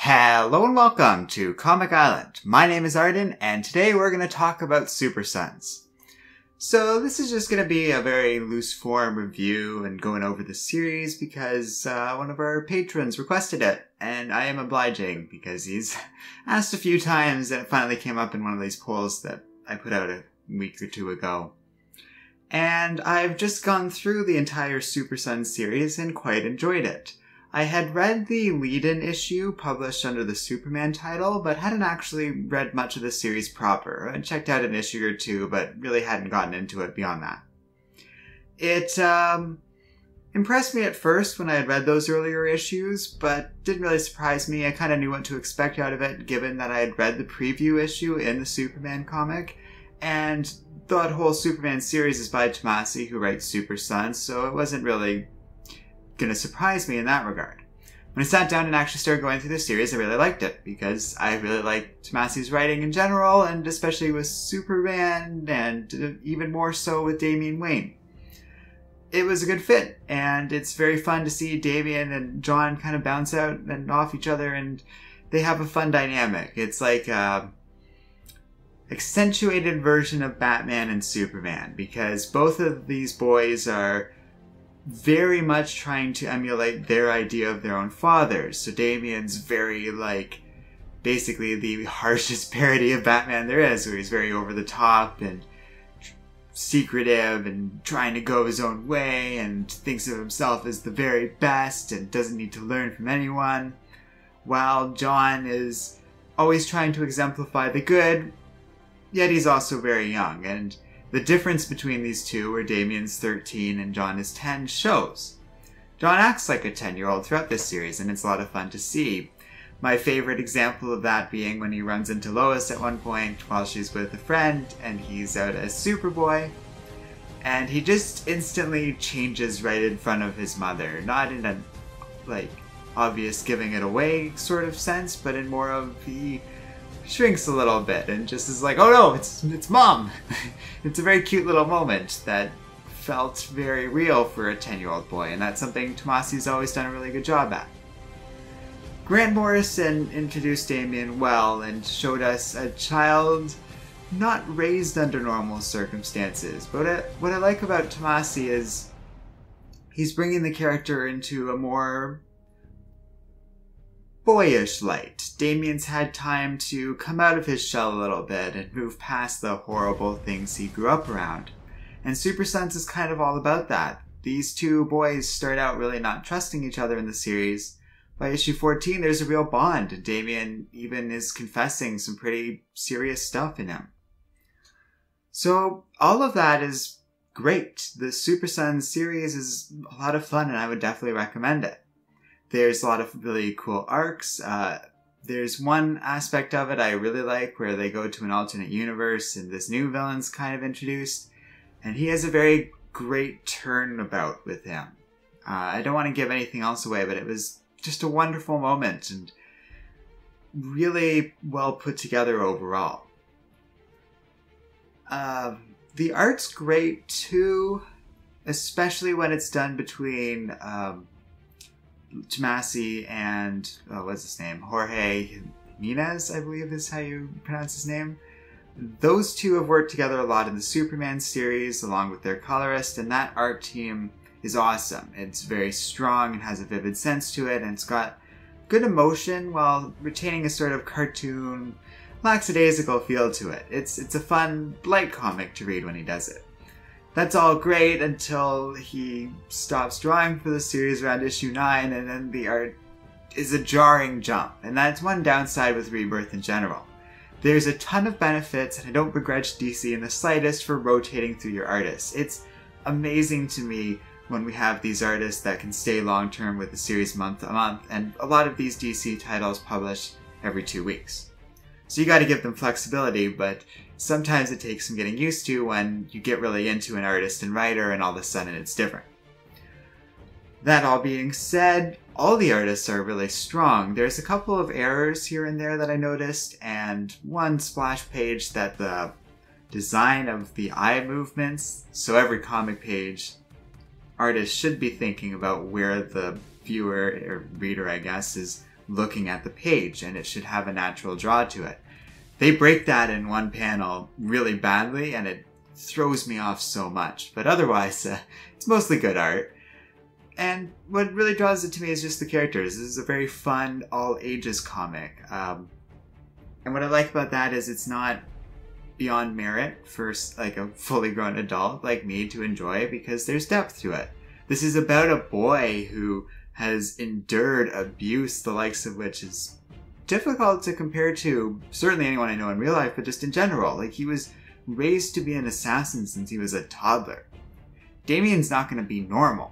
Hello and welcome to Comic Island. My name is Arden, and today we're going to talk about Super Sons. So this is just going to be a very loose form review and going over the series because one of our patrons requested it, and I am obliging because he's asked a few times and it finally came up in one of these polls that I put out a week or two ago. And I've just gone through the entire Super Sons series and quite enjoyed it. I had read the lead-in issue published under the Superman title, but hadn't actually read much of the series proper. I checked out an issue or two, but really hadn't gotten into it beyond that. It impressed me at first when I had read those earlier issues, but didn't really surprise me. I kind of knew what to expect out of it, given that I had read the preview issue in the Superman comic, and that whole Superman series is by Tomasi, who writes Super Sons, so it wasn't really going to surprise me in that regard. When I sat down and actually started going through the series, I really liked it because I really like Tomasi's writing in general, and especially with Superman, and even more so with Damian Wayne. It was a good fit, and it's very fun to see Damian and John kind of bounce out and off each other, and they have a fun dynamic. It's like a accentuated version of Batman and Superman, because both of these boys are very much trying to emulate their idea of their own fathers. So Damian's very, basically the harshest parody of Batman there is, where he's very over the top and secretive and trying to go his own way and thinks of himself as the very best and doesn't need to learn from anyone. While John is always trying to exemplify the good, yet he's also very young, and the difference between these two, where Damian's 13 and John is 10, shows. John acts like a 10-year-old throughout this series, and it's a lot of fun to see. My favorite example of that being when he runs into Lois at one point while she's with a friend, and he's out as Superboy, and he just instantly changes right in front of his mother. Not in a, obvious giving it away sort of sense, but in more of he shrinks a little bit and just is like, oh no, it's mom. It's a very cute little moment that felt very real for a 10-year-old boy, and that's something Tomasi's always done a really good job at. Grant Morrison introduced Damian well and showed us a child not raised under normal circumstances. But what I like about Tomasi is he's bringing the character into a more boyish light. Damian's had time to come out of his shell a little bit and move past the horrible things he grew up around. And Super Sons is kind of all about that. These two boys start out really not trusting each other in the series. By issue 14, there's a real bond, and Damian even is confessing some pretty serious stuff in him. So all of that is great. The Super Sons series is a lot of fun, and I would definitely recommend it. There's a lot of really cool arcs. There's one aspect of it I really like where they go to an alternate universe and this new villain's kind of introduced. And he has a very great turnabout with him. I don't want to give anything else away, but it was just a wonderful moment and really well put together overall. The art's great too, especially when it's done between Tomasi and, what's his name? Jorge Jimenez, I believe is how you pronounce his name. Those two have worked together a lot in the Superman series, along with their colorist, and that art team is awesome. It's very strong and has a vivid sense to it, and it's got good emotion while retaining a sort of cartoon, lackadaisical feel to it. It's a fun, light comic to read when he does it. That's all great until he stops drawing for the series around issue 9, and then the art is a jarring jump. And that's one downside with Rebirth in general. There's a ton of benefits, and I don't begrudge DC in the slightest for rotating through your artists. It's amazing to me when we have these artists that can stay long-term with the series month to month, and a lot of these DC titles publish every 2 weeks. So you gotta give them flexibility, but sometimes it takes some getting used to when you get really into an artist and writer and all of a sudden it's different. That all being said, all the artists are really strong. There's a couple of errors here and there that I noticed, and one splash page that the design of the eye movements, so every comic page, artist should be thinking about where the viewer, or reader I guess, is looking at the page, and it should have a natural draw to it. They break that in one panel really badly, and it throws me off so much. But otherwise, it's mostly good art. And what really draws it to me is just the characters. This is a very fun, all-ages comic. And what I like about that is it's not beyond merit for like a fully grown adult like me to enjoy, because there's depth to it. This is about a boy who has endured abuse, the likes of which is difficult to compare to certainly anyone I know in real life, but just in general. Like, he was raised to be an assassin since he was a toddler. Damien's not going to be normal.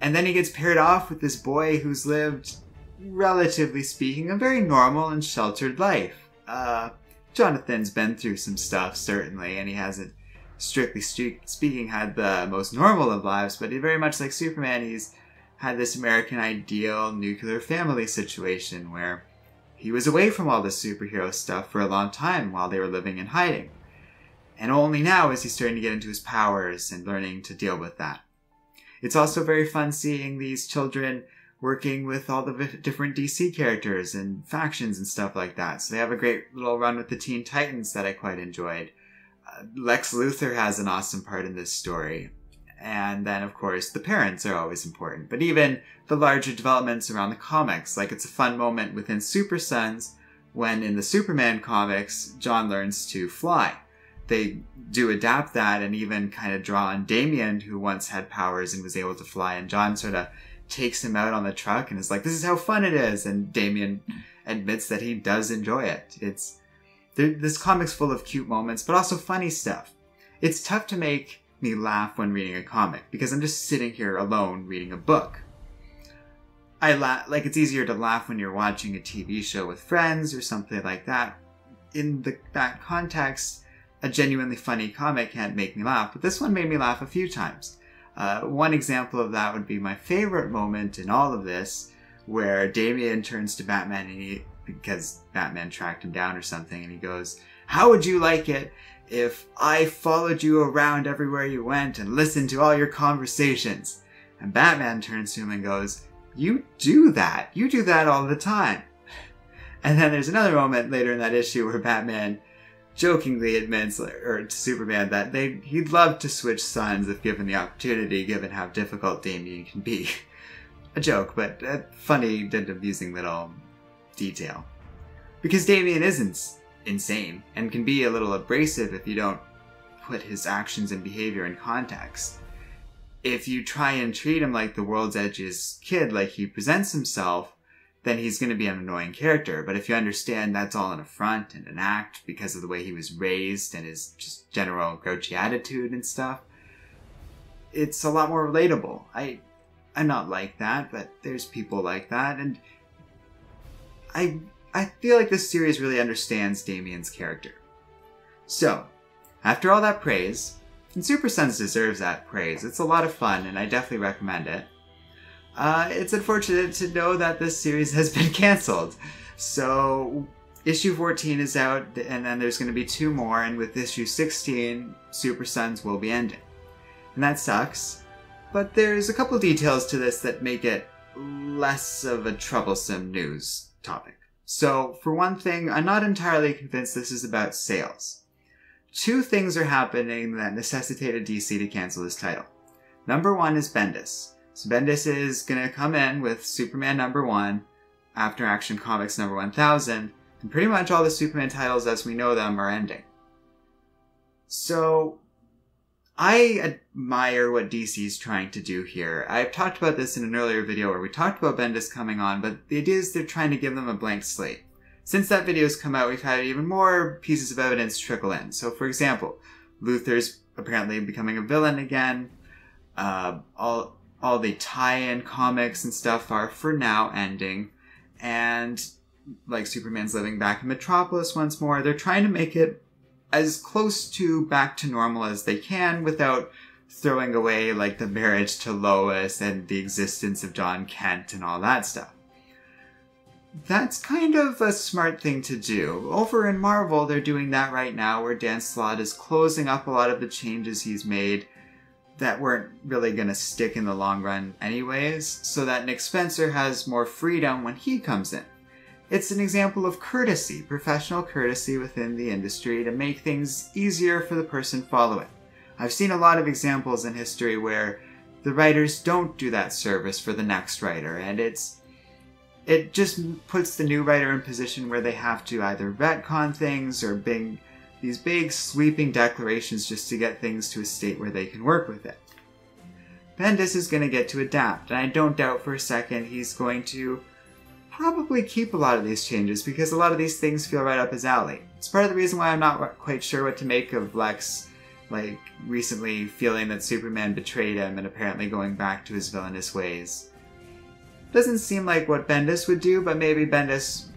And then he gets paired off with this boy who's lived, relatively speaking, a very normal and sheltered life. Jonathan's been through some stuff, certainly, and he hasn't, strictly speaking, had the most normal of lives, but very much like Superman, he's had this American ideal nuclear family situation where he was away from all this superhero stuff for a long time while they were living in hiding. And only now is he starting to get into his powers and learning to deal with that. It's also very fun seeing these children working with all the different DC characters and factions and stuff like that. So they have a great little run with the Teen Titans that I quite enjoyed. Lex Luthor has an awesome part in this story. And then, of course, the parents are always important. But even the larger developments around the comics, like it's a fun moment within Super Sons when in the Superman comics, John learns to fly. They do adapt that and even kind of draw on Damien, who once had powers and was able to fly, and John sort of takes him out on the truck and is like, this is how fun it is, and Damien admits that he does enjoy it. This comic's full of cute moments, but also funny stuff. It's tough to make me laugh when reading a comic, because I'm just sitting here alone reading a book. It's easier to laugh when you're watching a TV show with friends or something like that. In that context, a genuinely funny comic can't make me laugh, but this one made me laugh a few times. One example of that would be my favorite moment in all of this, where Damien turns to Batman because Batman tracked him down or something, and he goes, "How would you like it if I followed you around everywhere you went and listened to all your conversations?" And Batman turns to him and goes, "You do that. You do that all the time." And then there's another moment later in that issue where Batman jokingly admits, to Superman, that he'd love to switch sons if given the opportunity, given how difficult Damien can be. A joke, but a funny and amusing little detail. Because Damien isn't insane, and can be a little abrasive if you don't put his actions and behavior in context. If you try and treat him like the world's edgiest kid, like he presents himself, then he's going to be an annoying character. But if you understand that's all an affront and an act because of the way he was raised and his just general grouchy attitude and stuff, it's a lot more relatable. I'm not like that, but there's people like that, and I feel like this series really understands Damien's character. So, after all that praise, and Super Sons deserves that praise, it's a lot of fun and I definitely recommend it. It's unfortunate to know that this series has been cancelled. So, issue 14 is out, and then there's going to be 2 more, and with issue 16, Super Sons will be ending. And that sucks, but there's a couple details to this that make it less of a troublesome news topic. So, for one thing, I'm not entirely convinced this is about sales. 2 things are happening that necessitated DC to cancel this title. Number 1 is Bendis. So Bendis is going to come in with Superman #1, After Action Comics #1000, and pretty much all the Superman titles as we know them are ending. So, I admire what DC's trying to do here. I've talked about this in an earlier video where we talked about Bendis coming on, but the idea is they're trying to give them a blank slate. Since that video's come out, we've had even more pieces of evidence trickle in. So, for example, Luthor's apparently becoming a villain again. All the tie-in comics and stuff are, for now, ending. And, like, Superman's living back in Metropolis once more. They're trying to make it as close to back to normal as they can without throwing away, like, the marriage to Lois and the existence of John Kent and all that stuff. That's kind of a smart thing to do. Over in Marvel, they're doing that right now, where Dan Slott is closing up a lot of the changes he's made that weren't really going to stick in the long run anyways, so that Nick Spencer has more freedom when he comes in. It's an example of courtesy, professional courtesy within the industry to make things easier for the person following. I've seen a lot of examples in history where the writers don't do that service for the next writer, and it just puts the new writer in a position where they have to either retcon things or bring these big sweeping declarations just to get things to a state where they can work with it. Bendis is going to get to adapt, and I don't doubt for a second he's going to probably keep a lot of these changes because a lot of these things feel right up his alley. It's part of the reason why I'm not quite sure what to make of Lex, recently feeling that Superman betrayed him and apparently going back to his villainous ways. Doesn't seem like what Bendis would do, but maybe Bendis,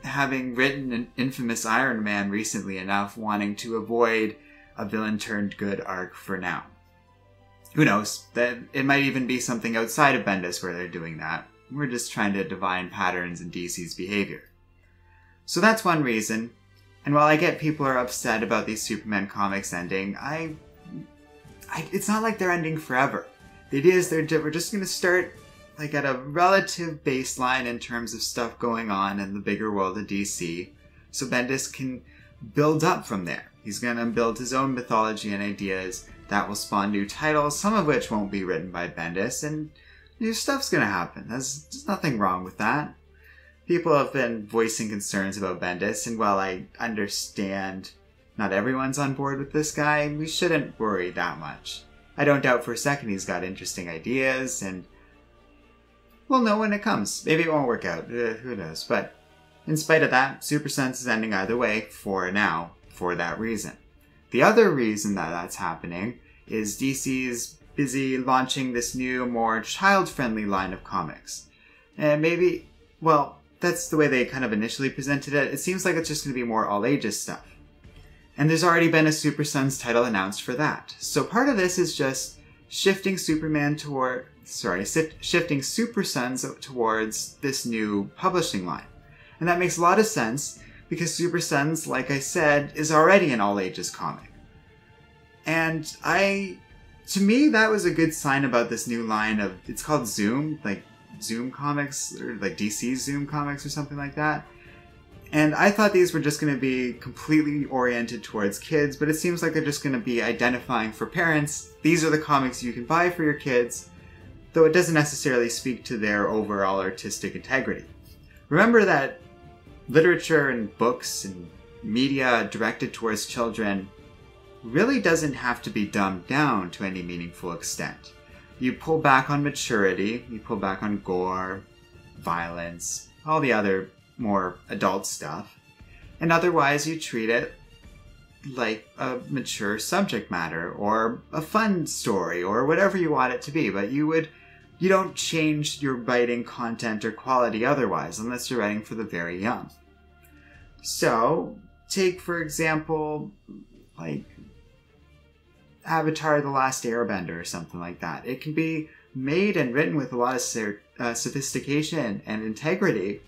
having written an infamous Iron Man recently enough, wanting to avoid a villain-turned-good arc for now. Who knows? That it might even be something outside of Bendis where they're doing that. We're just trying to divine patterns in DC's behavior. So that's one reason. And while I get people are upset about these Superman comics ending, it's not like they're ending forever. The idea is we're just going to start at a relative baseline in terms of stuff going on in the bigger world of DC, so Bendis can build up from there. He's going to build his own mythology and ideas that will spawn new titles, some of which won't be written by Bendis, and new stuff's going to happen. There's nothing wrong with that. People have been voicing concerns about Bendis, and while I understand not everyone's on board with this guy, we shouldn't worry that much. I don't doubt for a second he's got interesting ideas, and we'll know when it comes. Maybe it won't work out. Who knows? But in spite of that, Super Sense is ending either way for now, for that reason. The other reason that that's happening is DC's busy launching this new, more child-friendly line of comics. And maybe, well, that's the way they kind of initially presented it. It seems like it's just going to be more all-ages stuff. And there's already been a Super Sons title announced for that. So part of this is just shifting shifting Super Sons towards this new publishing line. And that makes a lot of sense because Super Sons, like I said, is already an all-ages comic. And to me, that was a good sign about this new line of, it's called Zoom, Zoom Comics, or DC's Zoom Comics or something like that. And I thought these were just going to be completely oriented towards kids, but it seems like they're just going to be identifying for parents, these are the comics you can buy for your kids, though it doesn't necessarily speak to their overall artistic integrity. Remember that literature and books and media directed towards children really doesn't have to be dumbed down to any meaningful extent. You pull back on maturity, you pull back on gore, violence, all the other more adult stuff, and otherwise you treat it like a mature subject matter or a fun story or whatever you want it to be, but you don't change your writing content or quality otherwise unless you're writing for the very young. So take for example Avatar: The Last Airbender or something like that. It can be made and written with a lot of sophistication and integrity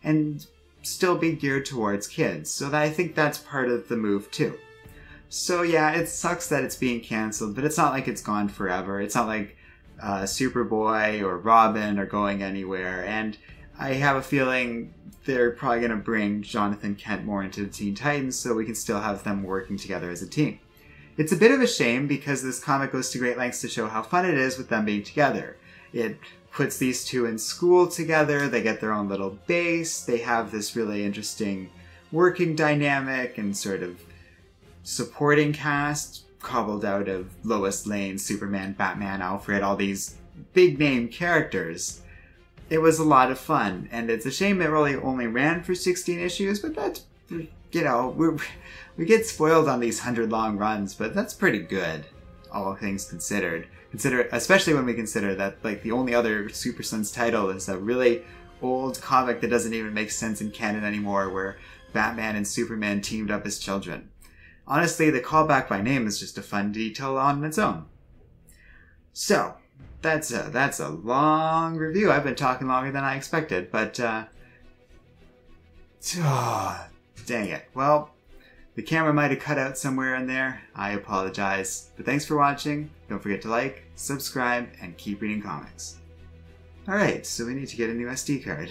and still be geared towards kids. So I think that's part of the move too. So yeah, it sucks that it's being cancelled, but it's not like it's gone forever. It's not like Superboy or Robin are going anywhere. And I have a feeling they're probably going to bring Jonathan Kent more into the Teen Titans so we can still have them working together as a team. It's a bit of a shame because this comic goes to great lengths to show how fun it is with them being together. It puts these two in school together, they get their own little base, they have this really interesting working dynamic and sort of supporting cast cobbled out of Lois Lane, Superman, Batman, Alfred, all these big name characters. It was a lot of fun, and it's a shame it really only ran for 16 issues, but that's, we get spoiled on these 100 long runs, but that's pretty good, all things considered. Especially when we consider that the only other Super Sons title is a really old comic that doesn't even make sense in canon anymore, where Batman and Superman teamed up as children. Honestly, the callback by name is just a fun detail on its own. So, that's a long review. I've been talking longer than I expected, but dang it. Well, the camera might have cut out somewhere in there. I apologize. But thanks for watching. Don't forget to like, subscribe, and keep reading comics. Alright, so we need to get a new SD card.